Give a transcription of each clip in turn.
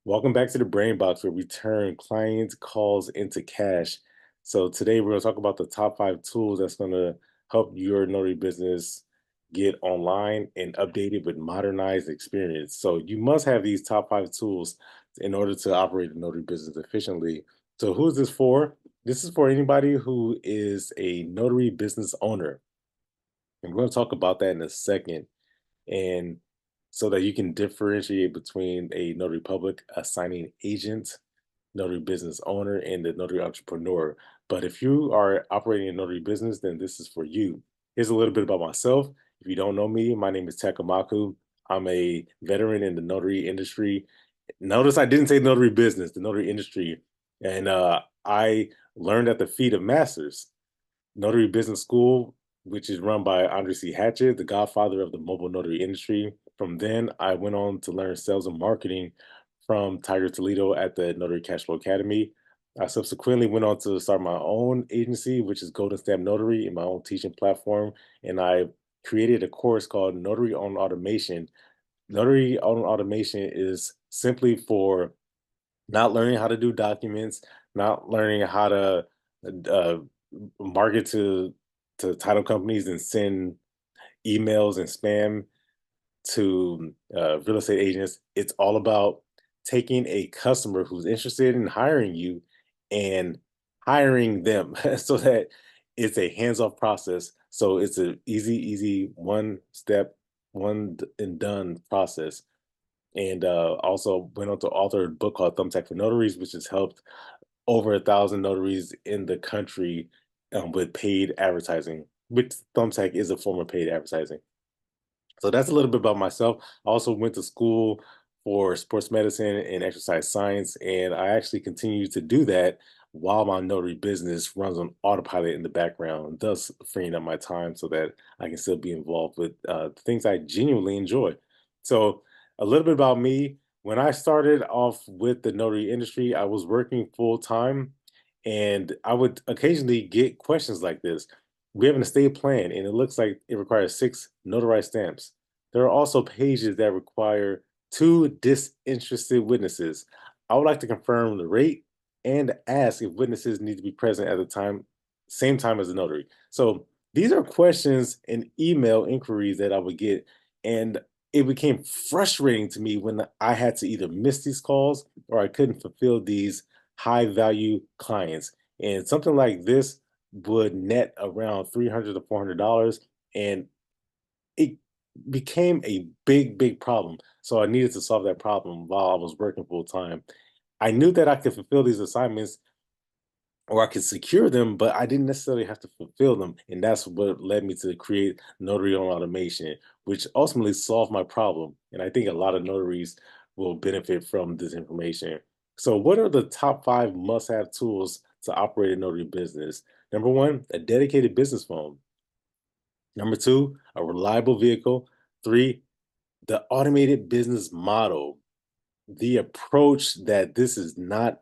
Welcome back to the Brain Box where we turn clients' calls into cash. So today we're going to talk about the top 5 tools that's going to help your notary business get online and updated with modernized experience. So you must have these top 5 tools in order to operate a notary business efficiently. So who is this for? This is for anybody who is a notary business owner. And we're going to talk about that in a second. And so that you can differentiate between a notary public, a signing agent, notary business owner, and the notary entrepreneur. But if you are operating a notary business, then this is for you. Here's a little bit about myself. If you don't know me, my name is Takamaku. I'm a veteran in the notary industry. Notice I didn't say notary business, the notary industry. And I learned at the feet of masters. Notary Business School, which is run by Andre C. Hatchett, the godfather of the mobile notary industry. From then, I went on to learn sales and marketing from Tiger Toledo at the Notary Cashflow Academy. I subsequently went on to start my own agency, which is Golden Stamp Notary, and my own teaching platform. And I created a course called Notary on Automation. Notary on Automation is simply for not learning how to do documents, not learning how to uh, market to title companies and send emails and spam to real estate agents. It's all about taking a customer who's interested in hiring you and hiring them so that it's a hands-off process. So it's an easy one step, and done process. And also went on to author a book called Thumbtack for Notaries, which has helped over 1,000 notaries in the country with paid advertising, which Thumbtack is a form of paid advertising. So that's a little bit about myself. I also went to school for sports medicine and exercise science, and I actually continue to do that while my notary business runs on autopilot in the background, thus freeing up my time so that I can still be involved with things I genuinely enjoy. So a little bit about me. When I started off with the notary industry, I was working full time, and I would occasionally get questions like this. We have an estate plan, and it looks like it requires 6 notarized stamps. There are also pages that require 2 disinterested witnesses. I would like to confirm the rate and ask if witnesses need to be present at the same time as the notary. So these are questions and email inquiries that I would get, and it became frustrating to me when I had to either miss these calls or I couldn't fulfill these high value clients. And something like this would net around $300 to $400, and it became a big problem. So I needed to solve that problem while I was working full time. I knew that I could fulfill these assignments or I could secure them, but I didn't necessarily have to fulfill them. And that's what led me to create Notary on Automation, which ultimately solved my problem. And I think a lot of notaries will benefit from this information. So, what are the top 5 must have tools to operate a notary business? Number one, a dedicated business phone. Number two, a reliable vehicle. Three, the automated business model, the approach that this is not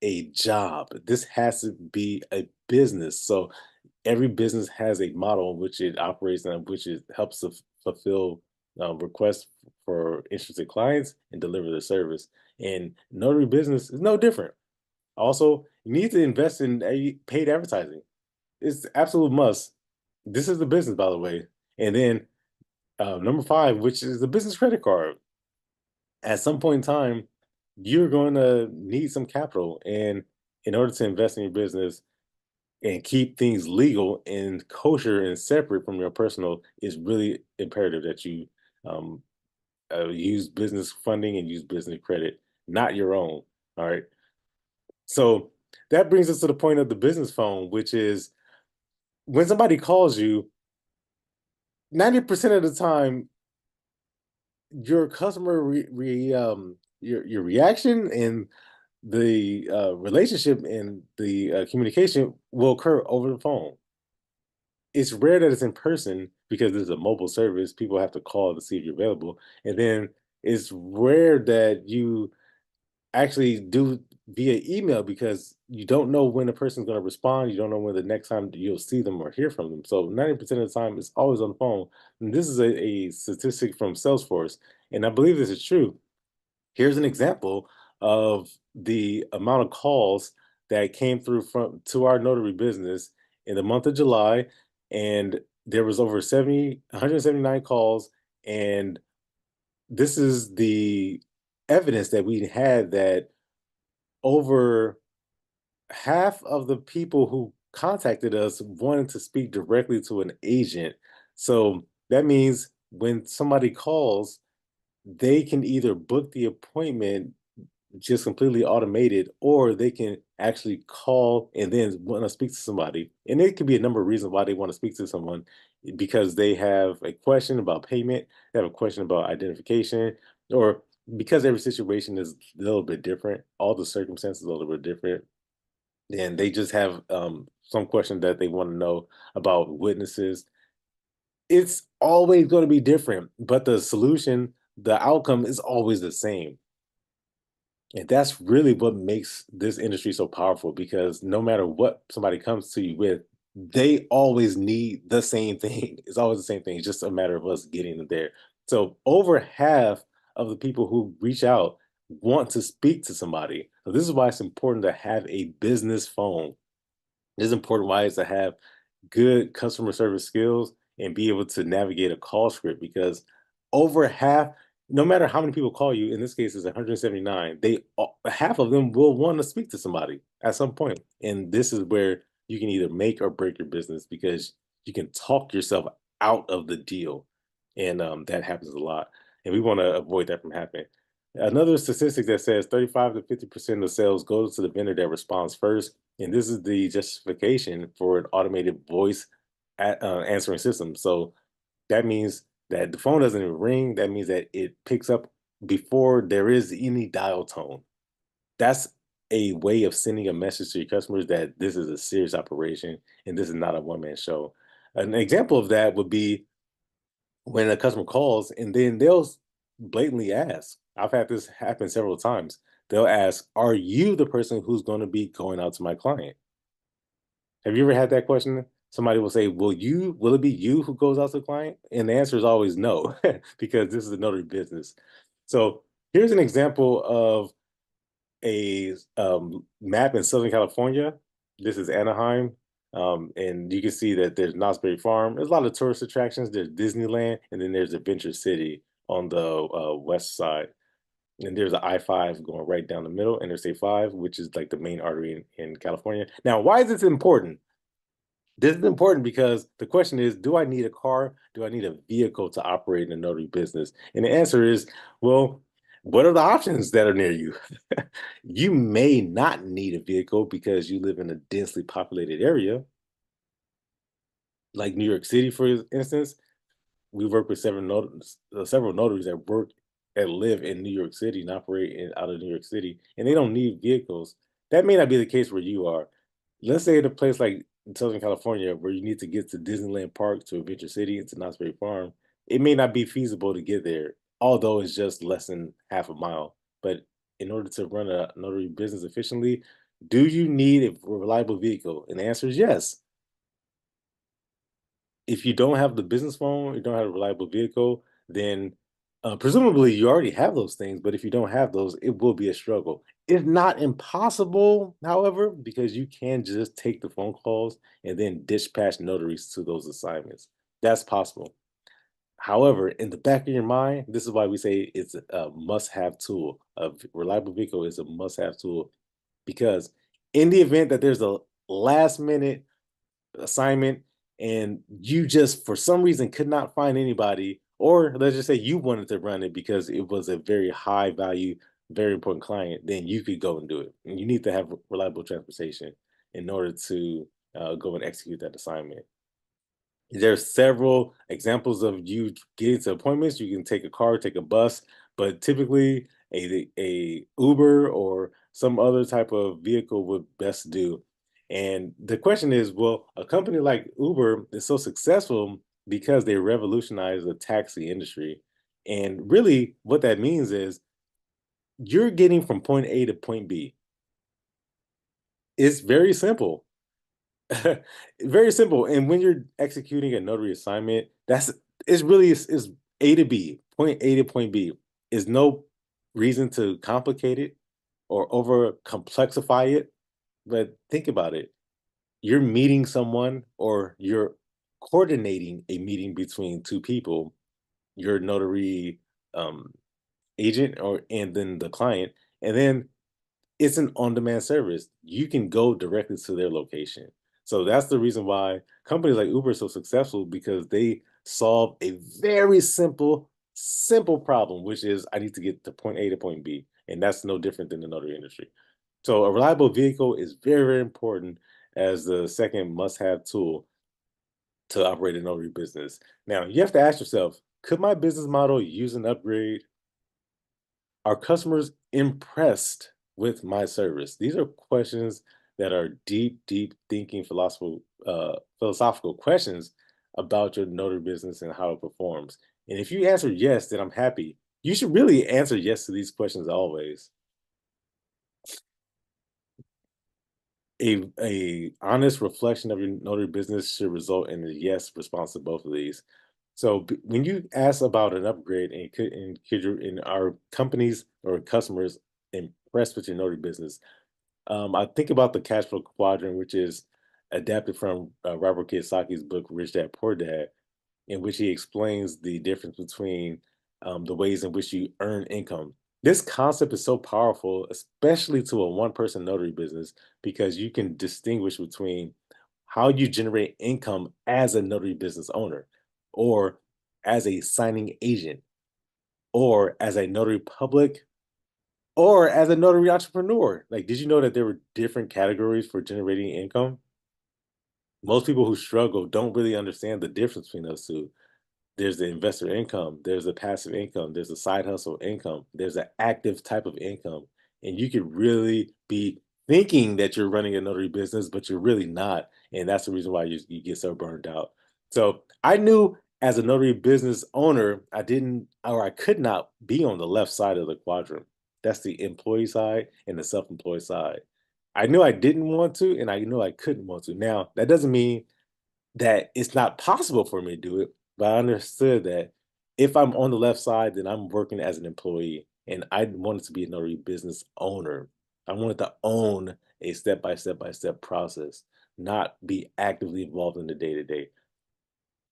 a job. This has to be a business. So every business has a model in which it operates and which it helps to fulfill requests for interested clients and deliver the service. And notary business is no different. Also, you need to invest in paid advertising. It's absolute must. This is the business, by the way. And then number 5, which is the business credit card. At some point in time, you're going to need some capital. And in order to invest in your business and keep things legal and kosher and separate from your personal, it's really imperative that you um, use business funding and use business credit, not your own. All right. So that brings us to the point of the business phone, which is when somebody calls you, 90% of the time, your customer your reaction and the relationship and the communication will occur over the phone. It's rare that it's in person because this is a mobile service. People have to call to see if you're available, and then it's rare that you actually do via email because you don't know when the person's going to respond. You don't know when the next time you'll see them or hear from them. So 90% of the time, it's always on the phone. And this is a statistic from Salesforce, and I believe this is true. Here's an example of the amount of calls that came through from to our notary business in the month of July, and there was over 179 calls, and this is the evidence that we had that over half of the people who contacted us wanted to speak directly to an agent. So that means when somebody calls, they can either book the appointment just completely automated, or they can actually call and then want to speak to somebody. And it could be a number of reasons why they want to speak to someone, because they have a question about payment, they have a question about identification, or because every situation is a little bit different, all the circumstances are a little bit different, and they just have some question that they want to know about witnesses. It's always going to be different, but the solution, the outcome is always the same. And that's really what makes this industry so powerful, because no matter what somebody comes to you with, they always need the same thing. It's always the same thing. It's just a matter of us getting them there. So over half of the people who reach out want to speak to somebody. So this is why it's important to have a business phone. It's important why it's to have good customer service skills and be able to navigate a call script, because over half, no matter how many people call you, in this case is 179, half of them will want to speak to somebody at some point. And this is where you can either make or break your business, because you can talk yourself out of the deal. And that happens a lot. And we want to avoid that from happening. Another statistic that says 35 to 50% of sales goes to the vendor that responds first. And this is the justification for an automated voice answering system. So that means that the phone doesn't even ring. That means that it picks up before there is any dial tone. That's a way of sending a message to your customers that this is a serious operation and this is not a one-man show. An example of that would be when a customer calls and then they'll blatantly ask. I've had this happen several times. They'll ask, "Are you the person who's going to be going out to my client?" Have you ever had that question? Somebody will say, will it be you who goes out to the client? And the answer is always no, because this is a notary business. So here's an example of a map in Southern California. This is Anaheim. And you can see that there's Knott's Berry Farm. There's a lot of tourist attractions. There's Disneyland, and then there's Adventure City on the west side. And there's an I-5 going right down the middle, Interstate 5, which is like the main artery in California. Now, why is this important? This is important because the question is, do I need a car? Do I need a vehicle to operate in a notary business? And the answer is, well, what are the options that are near you? You may not need a vehicle because you live in a densely populated area, like New York City, for instance. We work with several notaries that live in New York City and operate out of New York City, and they don't need vehicles. That may not be the case where you are. Let's say in a place like Southern California, where you need to get to Disneyland Park, to Adventure City, and to Knott's Berry Farm, it may not be feasible to get there, although it's just less than half a mile. But in order to run a notary business efficiently, do you need a reliable vehicle? And the answer is yes. If you don't have the business phone, you don't have a reliable vehicle, then presumably you already have those things. But if you don't have those, it will be a struggle. It's not impossible, however, because you can just take the phone calls and then dispatch notaries to those assignments. That's possible. However, in the back of your mind, this is why we say it's a must-have tool. A reliable vehicle is a must-have tool, because in the event that there's a last-minute assignment and you just for some reason could not find anybody, or let's just say you wanted to run it because it was a very high value, very important client, then you could go and do it. And you need to have reliable transportation in order to go and execute that assignment. There's several examples of you getting to appointments. You can take a car, take a bus, but typically a Uber or some other type of vehicle would best do. And the question is, well, a company like Uber is so successful because they revolutionized the taxi industry. And really, what that means is you're getting from point A to point B. It's very simple. Very simple. And when you're executing a notary assignment, it's A to B, point A to point B. Is no reason to complicate it. or over complexify it. But think about it. You're meeting someone or you're coordinating a meeting between two people, your notary um, agent or and then the client, and then it's an on-demand service. You can go directly to their location. So that's the reason why companies like Uber are so successful because they solve a very simple problem, which is I need to get to point A to point B. And that's no different than the notary industry. So a reliable vehicle is very, very important as the second must-have tool to operate a notary business. Now, you have to ask yourself, could my business model use an upgrade? Are customers impressed with my service? These are questions that are deep thinking philosophical questions about your notary business and how it performs. And if you answer yes, then I'm happy. You should really answer yes to these questions always. A honest reflection of your notary business should result in a yes response to both of these. So when you ask about an upgrade and our companies or customers impressed with your notary business, I think about the cash flow quadrant, which is adapted from Robert Kiyosaki's book Rich Dad Poor Dad, in which he explains the difference between the ways in which you earn income. This concept is so powerful, especially to a one person notary business, because you can distinguish between how you generate income as a notary business owner, or as a signing agent, or as a notary public, or as a notary entrepreneur. Like, did you know that there were different categories for generating income? Most people who struggle don't really understand the difference between those two. There's the investor income, there's a passive income, there's a side hustle income, there's an active type of income. And you could really be thinking that you're running a notary business, but you're really not. And that's the reason why you get so burned out. So I knew as a notary business owner, I didn't or I could not be on the left side of the quadrant. That's the employee side and the self-employed side. I knew I didn't want to, and I knew I couldn't want to. Now, that doesn't mean that it's not possible for me to do it, but I understood that if I'm on the left side, then I'm working as an employee, and I wanted to be a notary business owner. I wanted to own a step by step process, not be actively involved in the day to day.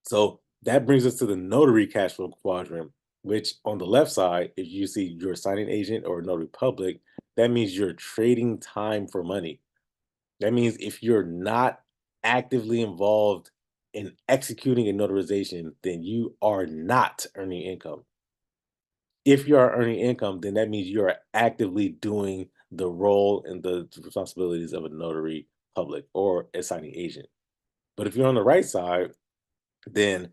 So that brings us to the notary cash flow quadrant, which on the left side, if you see you're a signing agent or a notary public, that means you're trading time for money. That means if you're not actively involved in executing a notarization, then you are not earning income. If you are earning income, then that means you are actively doing the role and the responsibilities of a notary public or a signing agent. But if you're on the right side, then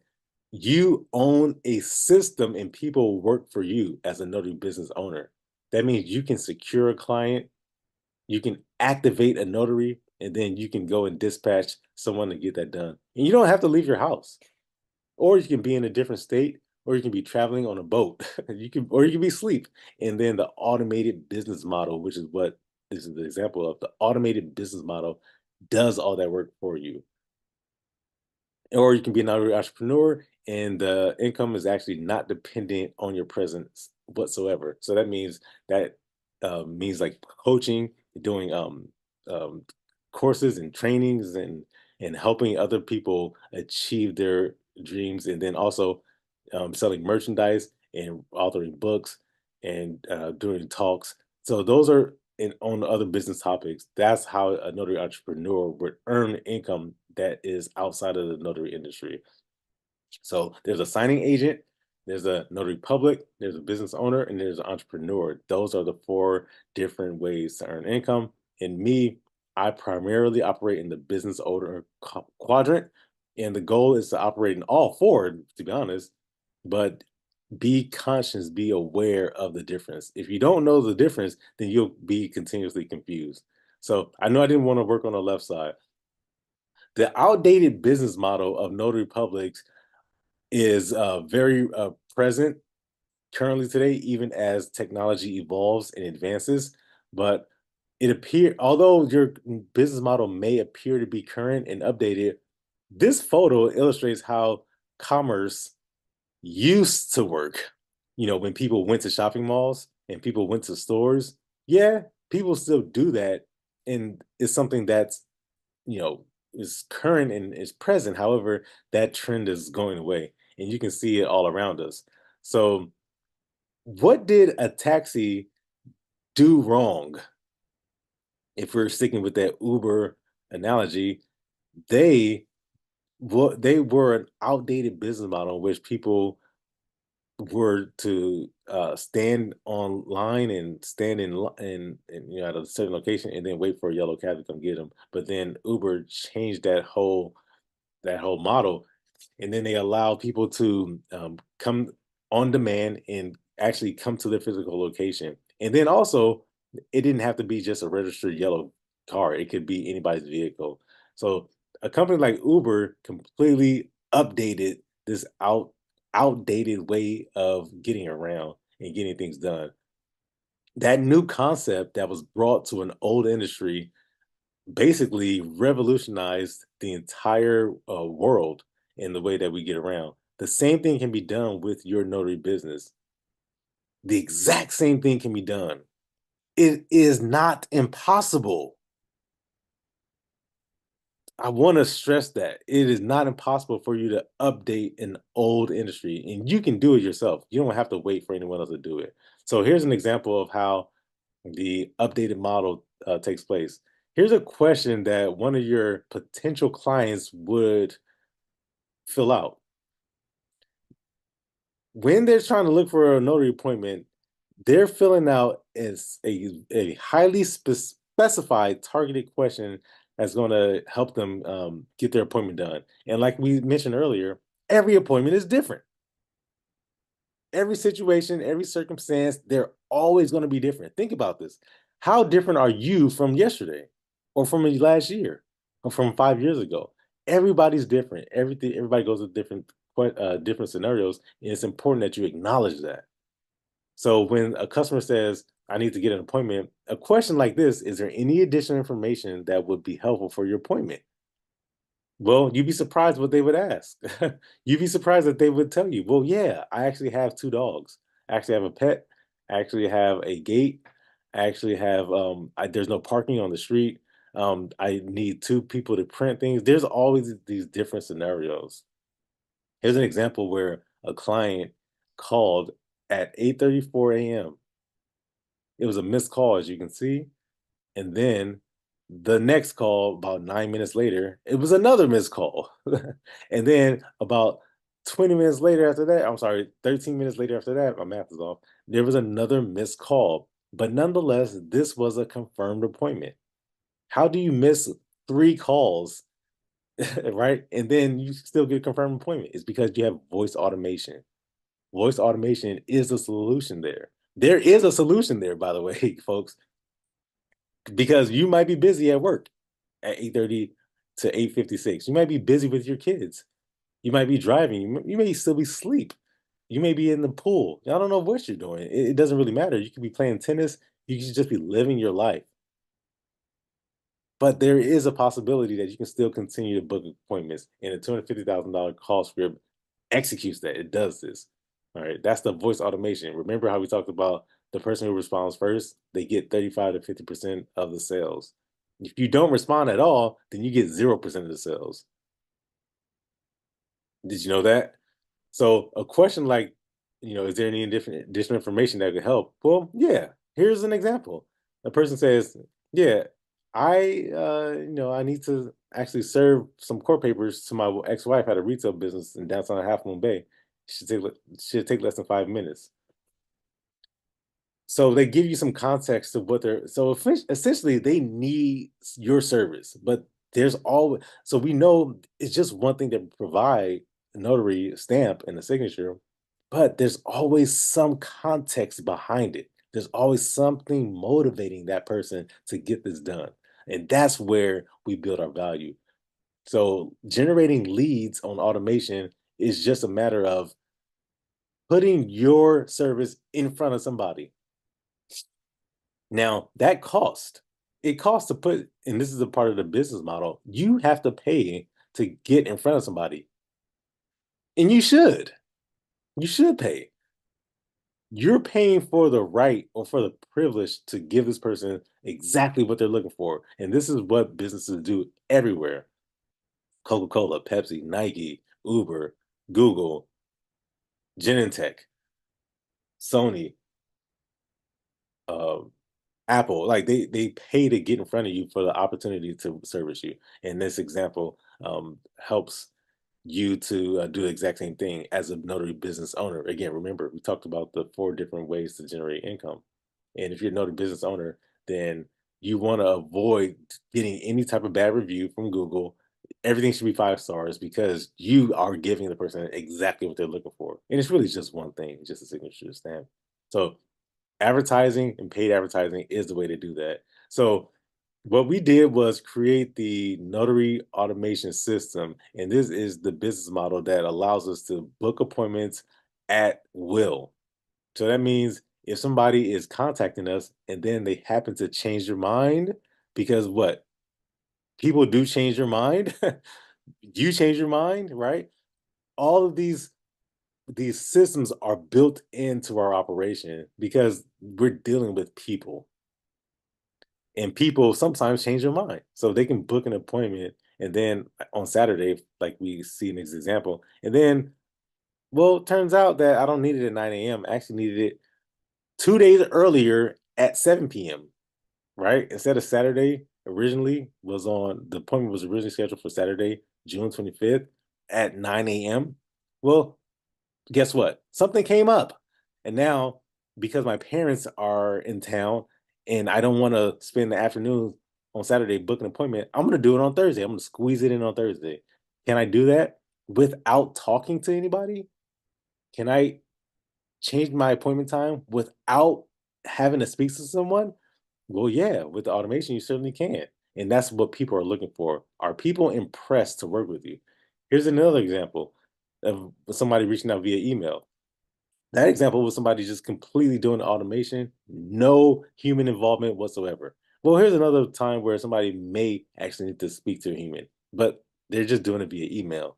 you own a system and people work for you as a notary business owner. That means you can secure a client, you can activate a notary, and then you can go and dispatch someone to get that done. And you don't have to leave your house. Or you can be in a different state, or you can be traveling on a boat. You can be asleep. And then the automated business model, which is what this is the example of, the automated business model does all that work for you. Or you can be an entrepreneur and the income is actually not dependent on your presence whatsoever. So that means like coaching, doing um, courses and trainings and helping other people achieve their dreams, and then also selling merchandise and authoring books and doing talks. So those are on other business topics. That's how a notary entrepreneur would earn income that is outside of the notary industry. So there's a signing agent, there's a notary public, there's a business owner, and there's an entrepreneur. Those are the four different ways to earn income. And me, I primarily operate in the business owner quadrant, and the goal is to operate in all four, to be honest. But be conscious, be aware of the difference. If you don't know the difference, then you'll be continuously confused. So I know I didn't want to work on the left side. The outdated business model of notary publics is very present currently today, even as technology evolves and advances. But although your business model may appear to be current and updated, this photo illustrates how commerce used to work. When people went to shopping malls and people went to stores, yeah, People still do that, and it's something that's, you know, is current and is present. However, that trend is going away, and you can see it all around us. So, what did a taxi do wrong? If we're sticking with that Uber analogy, they they were an outdated business model in which people were to stand online and stand in you know, at a certain location and then wait for a yellow cab to come get them. But then Uber changed that whole model, and then they allow people to come on demand and actually come to their physical location. And then also, it didn't have to be just a registered yellow car; it could be anybody's vehicle. So a company like Uber completely updated this outdated way of getting around and getting things done. That new concept that was brought to an old industry basically revolutionized the entire world in the way that we get around. The same thing can be done with your notary business. The exact same thing can be done. It is not impossible. I want to stress that it is not impossible for you to update an old industry, and you can do it yourself. You don't have to wait for anyone else to do it. So here's an example of how the updated model takes place. Here's a question that one of your potential clients would fill out. When they're trying to look for a notary appointment, they're filling out as a highly specified targeted question that's going to help them get their appointment done. And like we mentioned earlier, every appointment is different. Every situation, every circumstance, they're always going to be different. Think about this. How different are you from yesterday or from last year or from 5 years ago? Everybody's different. Everybody goes to different scenarios, and it's important that you acknowledge that. So when a customer says, I need to get an appointment, a question like this, is there any additional information that would be helpful for your appointment? Well, you'd be surprised what they would ask. You'd be surprised that they would tell you, well, yeah, I actually have two dogs. I actually have a pet. I actually have a gate. I actually have, there's no parking on the street. I need two people to print things. There's always these different scenarios. Here's an example where a client called at 8:34 a.m. It was a missed call, as you can see. And then the next call, about 9 minutes later, it was another missed call. And then about 20 minutes later after that, I'm sorry, 13 minutes later after that, my math is off, there was another missed call. But nonetheless, this was a confirmed appointment. How do you miss three calls, right? And then you still get a confirmed appointment? It's because you have voice automation. Voice automation is a solution there. There is a solution there, by the way, folks, because you might be busy at work at 8:30 to 8:56. You might be busy with your kids. You might be driving. You may still be asleep. You may be in the pool. I don't know what you're doing. It doesn't really matter. You could be playing tennis. You could just be living your life. But there is a possibility that you can still continue to book appointments, and a $250,000 call script executes that. It does this. All right. That's the voice automation. Remember how we talked about the person who responds first, they get 35 to 50% of the sales. If you don't respond at all, then you get 0% of the sales. Did you know that? So a question like, is there any different additional information that could help? Well, yeah. Here's an example. A person says, "Yeah, I need to actually serve some court papers to my ex-wife at a retail business in downtown Half Moon Bay. Should take less than 5 minutes." So they give you some context of what they're so essentially they need your service, but there's always so we know it's just one thing to provide a notary stamp and a signature, but there's always some context behind it. There's always something motivating that person to get this done. And that's where we build our value. So generating leads on automation is just a matter of putting your service in front of somebody. Now, that cost, it costs to put, and this is a part of the business model, you have to pay to get in front of somebody. And you should. You should pay. You're paying for the right or for the privilege to give this person exactly what they're looking for. And this is what businesses do everywhere. Coca-Cola, Pepsi, Nike, Uber, Google, Genentech, Sony, uh, Apple, like they pay to get in front of you for the opportunity to service you. And this example helps you to do the exact same thing as a notary business owner. Again, remember, we talked about the 4 different ways to generate income. And if you're a notary business owner, then you want to avoid getting any type of bad review from Google. Everything should be 5 stars because you are giving the person exactly what they're looking for. And it's really just one thing, just a signature stamp. So advertising and paid advertising is the way to do that. So what we did was create the notary automation system, and this is the business model that allows us to book appointments at will. So that means if somebody is contacting us and then they happen to change their mind, because what? People do change their mind. You change your mind, right? All of these systems are built into our operation because we're dealing with people, and people sometimes change their mind. So they can book an appointment and then on Saturday, like we see in this example, and then, well, it turns out that I don't need it at 9 a.m. I actually needed it 2 days earlier at 7 p.m., right? Instead of Saturday, originally was on the appointment was originally scheduled for Saturday, June 25th at 9 a.m. Well, guess what? Something came up. And now, because my parents are in town and I don't want to spend the afternoon on Saturday booking an appointment, I'm going to do it on Thursday. I'm going to squeeze it in on Thursday. Can I do that without talking to anybody? Can I change my appointment time without having to speak to someone? Well, yeah, with the automation, you certainly can. And that's what people are looking for. Are people impressed to work with you? Here's another example of somebody reaching out via email. That example was somebody just completely doing the automation, no human involvement whatsoever. Well, here's another time where somebody may actually need to speak to a human, but they're just doing it via email.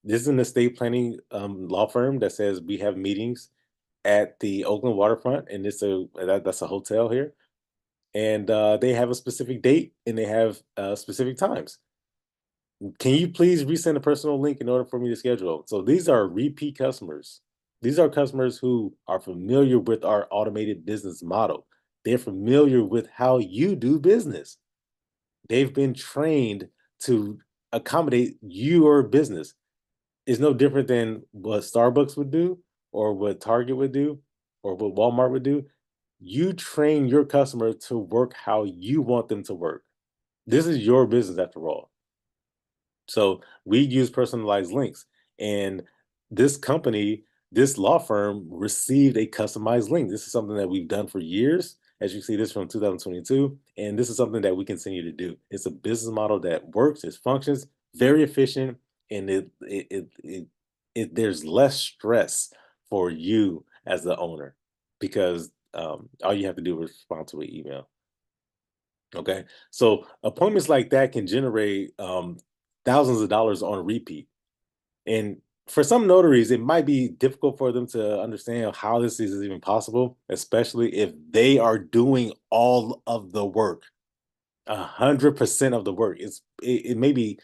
This is an estate planning law firm that says we have meetings at the Oakland waterfront, and that's a hotel here, and they have a specific date and they have specific times. Can you please resend a personal link in order for me to schedule? So these are repeat customers. These are customers who are familiar with our automated business model. They're familiar with how you do business. They've been trained to accommodate your business. It's no different than what Starbucks would do, or what Target would do, or what Walmart would do. You train your customer to work how you want them to work. This is your business after all. So we use personalized links. And this company, this law firm received a customized link. This is something that we've done for years. As you see this from 2022. And this is something that we continue to do. It's a business model that works, it functions, very efficient, and there's less stress for you as the owner because all you have to do is respond to an email. Okay. So appointments like that can generate thousands of dollars on repeat. And for some notaries, it might be difficult for them to understand how this is even possible, especially if they are doing all of the work, 100% of the work. It may be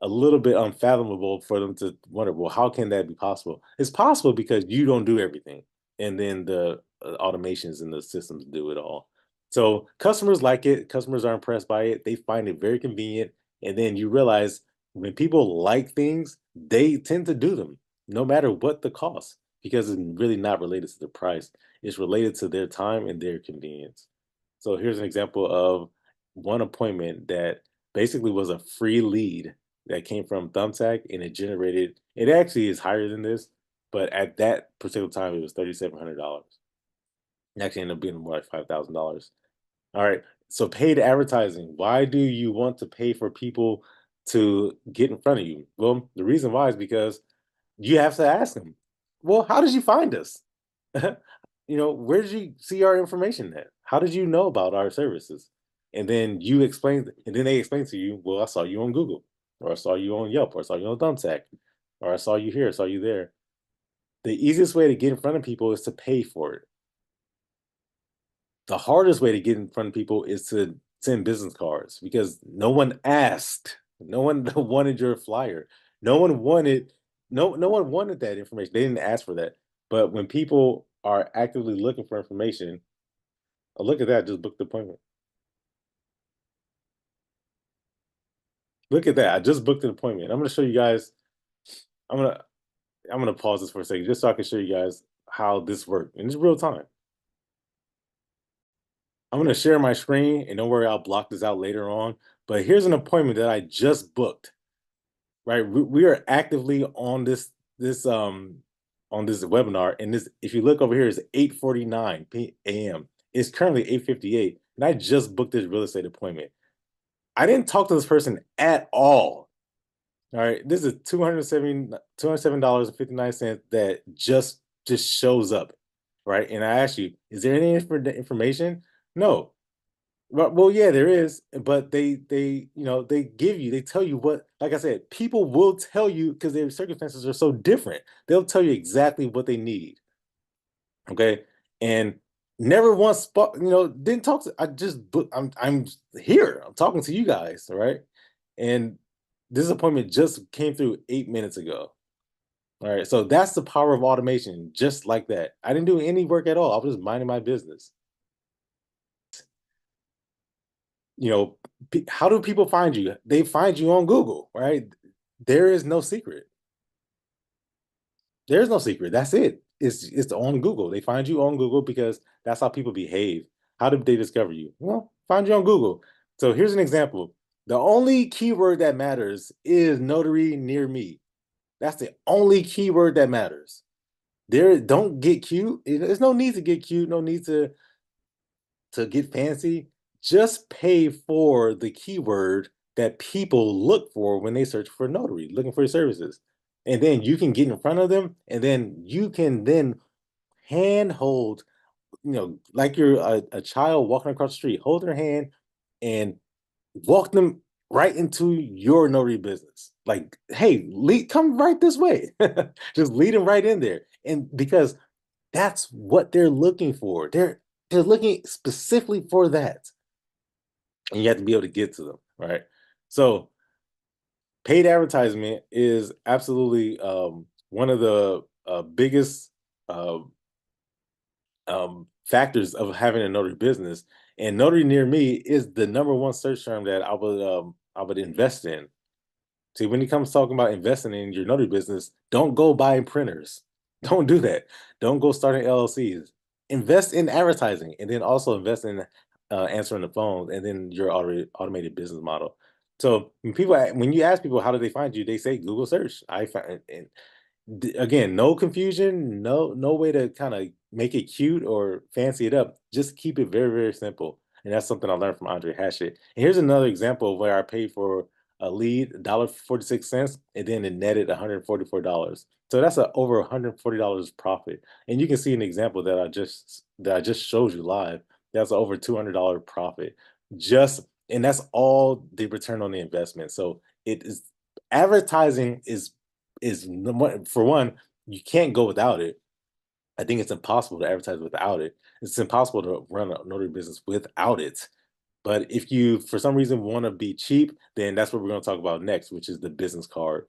a little bit unfathomable for them to wonder, well, how can that be possible? It's possible because you don't do everything, and then the automations and the systems do it all. So customers like it. Customers are impressed by it. They find it very convenient, and then you realize when people like things, they tend to do them, no matter what the cost, because it's really not related to the price. It's related to their time and their convenience. So here's an example of one appointment that basically was a free lead that came from Thumbtack, and it actually is higher than this, but at that particular time it was $3,700. It actually ended up being more like $5,000. All right. So paid advertising. Why do you want to pay for people to get in front of you? Well, the reason why is because you have to ask them, well, how did you find us? Where did you see our information at? How did you know about our services? And then they explain to you, well, I saw you on Google, or I saw you on Yelp, or I saw you on Thumbtack, or I saw you here, I saw you there. The easiest way to get in front of people is to pay for it. The hardest way to get in front of people is to send business cards because no one asked. No one wanted your flyer. No one wanted no one wanted that information. They didn't ask for that. But when people are actively looking for information, oh, look at that, just booked the appointment. Look at that. I just booked an appointment. I'm gonna show you guys. I'm gonna I'm gonna pause this for a second just so I can show you guys how this works. And it's real time. I'm gonna share my screen and don't worry, I'll block this out later on. But here's an appointment that I just booked. Right, we are actively on this webinar, and this, if you look over here, is 8:49 a.m. It's currently 8:58, and I just booked this real estate appointment. I didn't talk to this person at all. All right, this is $207.59 that just shows up, right? And I asked you, is there any information? No. Well, yeah, there is, but they tell you what, like I said, people will tell you because their circumstances are so different. They'll tell you exactly what they need. Okay. And never once didn't talk to, I just book I'm here. I'm talking to you guys, all right? And this appointment just came through 8 minutes ago. All right. So that's the power of automation, just like that. I didn't do any work at all. I was just minding my business. you know, how do people find you? They find you on Google, right? There is no secret. There's no secret. That's it. It's on Google. They find you on Google because that's how people behave. How did they discover you? Well, find you on Google. So here's an example. The only keyword that matters is notary near me. That's the only keyword that matters. There, don't get cute. There's no need to get cute. No need to get fancy. Just pay for the keyword that people look for when they search for notary, looking for your services. And then you can get in front of them, and then you can then handhold, like you're a child walking across the street, hold their hand and walk them right into your notary business. Like, hey, come right this way. Just lead them right in there. And because that's what they're looking for. They're looking specifically for that. And you have to be able to get to them, right? So paid advertisement is absolutely one of the biggest uh, factors of having a notary business. And notary near me is the number one search term that I would invest in. See, when it comes talking about investing in your notary business, don't go buying printers. Don't do that. Don't go starting LLCs. Invest in advertising, and then also invest in answering the phones, and then your automated business model. So when you ask people how do they find you, they say Google search. I find, and again, no confusion, no way to kind of make it cute or fancy it up. Just keep it very, very simple. And that's something I learned from Andre Hachette. And here's another example of where I paid for a lead, $1.46, and then it netted $144. So that's over $140 profit. And you can see an example that I just showed you live. That's over $200 profit. Just and that's all the return on the investment. So it is advertising is for one, you can't go without it. I think it's impossible to advertise without it. It's impossible to run a notary business without it. But if you, for some reason, want to be cheap, then that's what we're going to talk about next, which is the business card.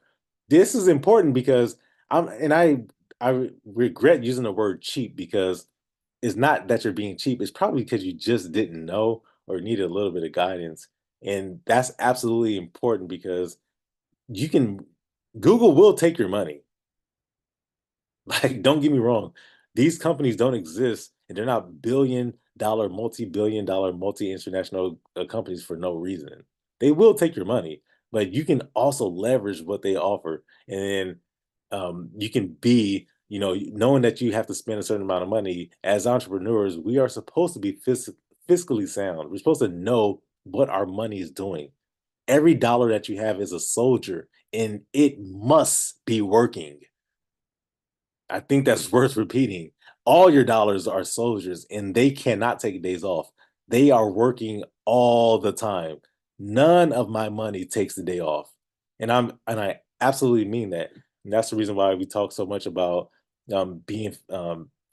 This is important because I regret using the word cheap because it's not that you're being cheap. It's probably because you just didn't know or needed a little bit of guidance. And that's absolutely important because you can Google will take your money. Like, don't get me wrong. These companies don't exist and they're not billion-dollar, multi-billion-dollar, multi-international companies for no reason. They will take your money, but you can also leverage what they offer. And then you can be, knowing that you have to spend a certain amount of money as entrepreneurs, we are supposed to be fiscally sound. We're supposed to know what our money is doing. Every dollar that you have is a soldier and it must be working. I think that's worth repeating. All your dollars are soldiers and they cannot take days off. They are working all the time. None of my money takes the day off. And I absolutely mean that. And that's the reason why we talk so much about being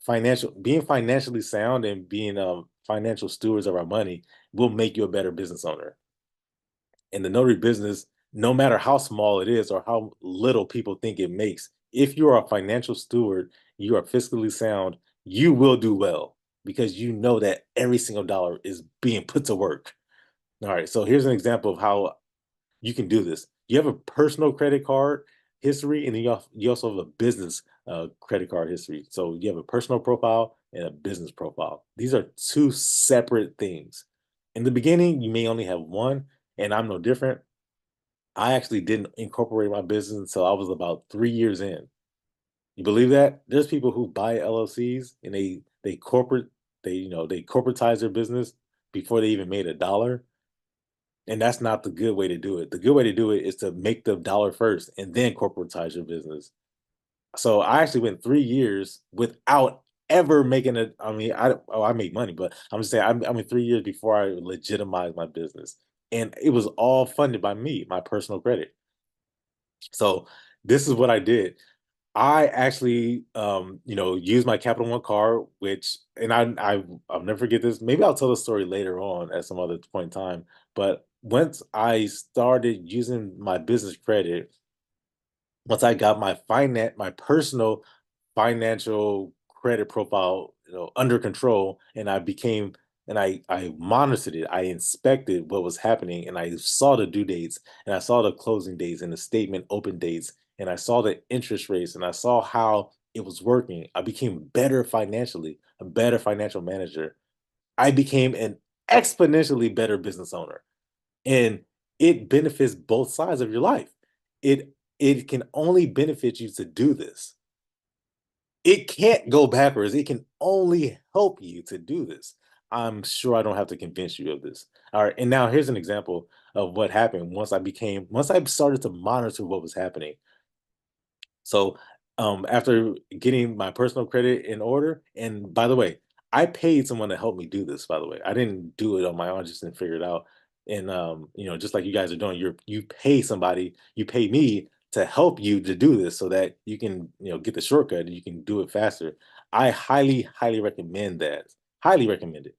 financially sound and being financial stewards of our money will make you a better business owner. In the notary business, no matter how small it is or how little people think it makes, if you are a financial steward, you are fiscally sound, you will do well because you know that every single dollar is being put to work. All right, so here's an example of how you can do this. You have a personal credit card history, and then you also have a business credit card history. So you have a personal profile and a business profile. These are two separate things. In the beginning, you may only have one, and I'm no different. I actually didn't incorporate my business until I was about 3 years in. You believe that? There's people who buy LLCs and they corporatize their business before they even made a dollar. And that's not the good way to do it. The good way to do it is to make the dollar first and then corporatize your business. So I actually went 3 years without ever making it. I mean, I made money, but I'm just saying, I mean, 3 years before I legitimized my business. And it was all funded by me, my personal credit. So this is what I did. I actually, used my Capital One card, which, and I'll never forget this. Maybe I'll tell the story later on at some other point in time. But once I started using my business credit, once I got my personal financial credit profile, under control, and I monitored it, I inspected what was happening, and I saw the due dates, and I saw the closing dates, and the statement open dates, and I saw the interest rates, and I saw how it was working. I became better financially, a better financial manager. I became an exponentially better business owner, and it benefits both sides of your life. It can only benefit you to do this. It can't go backwards. It can only help you to do this. I'm sure I don't have to convince you of this. All right. And now here's an example of what happened once I started to monitor what was happening. So, after getting my personal credit in order, and by the way, I paid someone to help me do this. By the way, I didn't do it on my own; I just didn't figure it out. And just like you guys are doing, you pay somebody, you pay me to help you to do this, so that you can get the shortcut and you can do it faster. I highly, highly recommend that. Highly recommend it.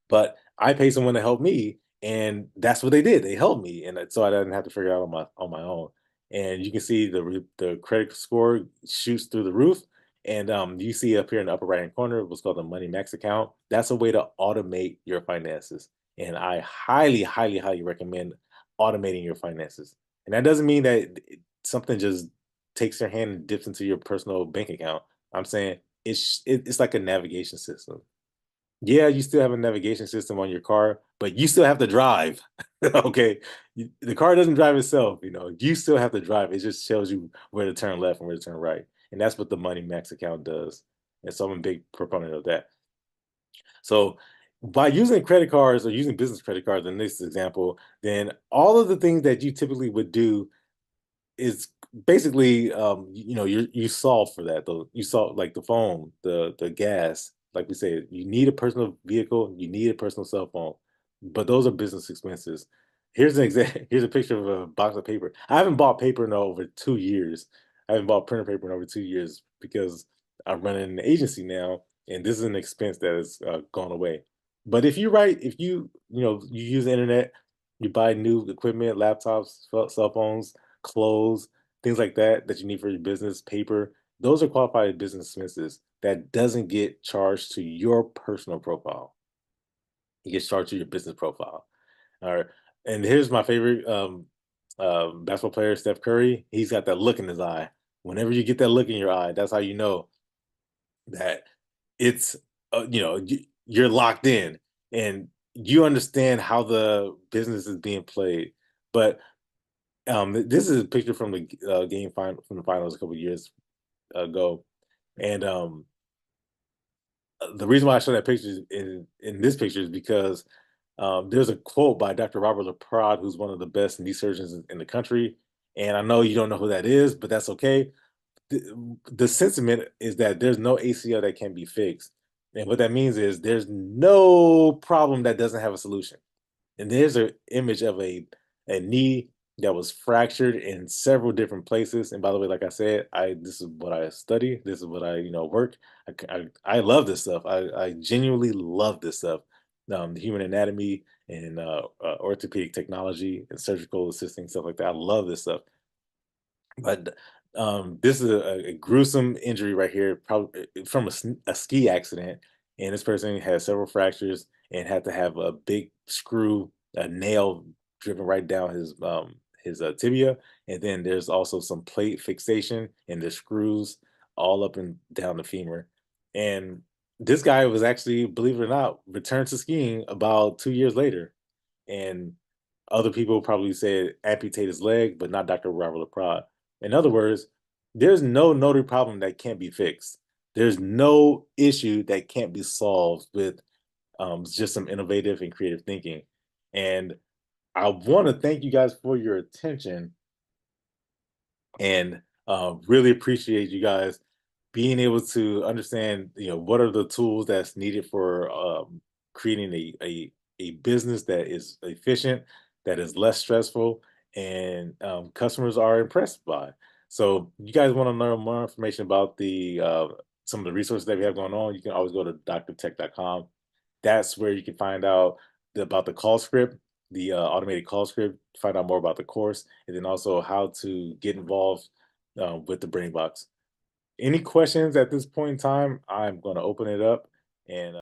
But I paid someone to help me, and that's what they did. They helped me, and so I didn't have to figure it out on my own. And you can see the credit score shoots through the roof. And you see up here in the upper right hand corner what's called the Money Max account. That's a way to automate your finances, and I highly, highly, highly recommend automating your finances. And that doesn't mean that something just takes your hand and dips into your personal bank account. I'm saying it's like a navigation system. Yeah, you still have a navigation system on your car, but you still have to drive. Okay. The car doesn't drive itself, you still have to drive. It just tells you where to turn left and where to turn right. And that's what the Money Max account does. And so I'm a big proponent of that. So by using credit cards or using business credit cards in this example, then all of the things that you typically would do is basically you solve for that though. You solve like the phone, the gas, like we said, you need a personal vehicle, you need a personal cell phone, but those are business expenses. Here's an example. Here's a picture of a box of paper. I haven't bought paper in over 2 years. I haven't bought printer paper in over 2 years because I'm running an agency now, and this is an expense that has gone away. But if you use the internet, you buy new equipment, laptops, cell phones, clothes, things like that you need for your business, paper. Those are qualified business expenses that doesn't get charged to your personal profile. It gets charged to your business profile. All right. And here's my favorite basketball player, Steph Curry. He's got that look in his eye. Whenever you get that look in your eye, that's how you know that it's you're locked in and you understand how the business is being played. But this is a picture from the game final from the finals a couple years ago, and the reason why I show that picture in this picture is because there's a quote by Dr. Robert LaPrade, who's one of the best knee surgeons in the country, and I know you don't know who that is, but that's okay. The sentiment is that there's no ACL that can be fixed, and what that means is there's no problem that doesn't have a solution. And there's an image of a knee that was fractured in several different places. And by the way, like I said, I this is what I study. This is what I work. I love this stuff. I genuinely love this stuff. The human anatomy and orthopedic technology and surgical assisting stuff like that. I love this stuff. But this is a gruesome injury right here, probably from a ski accident. And this person had several fractures and had to have a big screw, a nail driven right down his tibia. And then there's also some plate fixation and the screws all up and down the femur. And this guy was actually, believe it or not, returned to skiing about 2 years later. And other people probably said amputate his leg, but not Dr. Robert LaPrade. In other words, there's no notary problem that can't be fixed. There's no issue that can't be solved with just some innovative and creative thinking. And I want to thank you guys for your attention and really appreciate you guys being able to understand, what are the tools that's needed for creating a business that is efficient, that is less stressful, and customers are impressed by. So you guys want to learn more information about the some of the resources that we have going on, you can always go to drtech.com. That's where you can find out about the call script, the automated call script, find out more about the course, and then also how to get involved with the Brain Box. Any questions at this point in time? I'm going to open it up and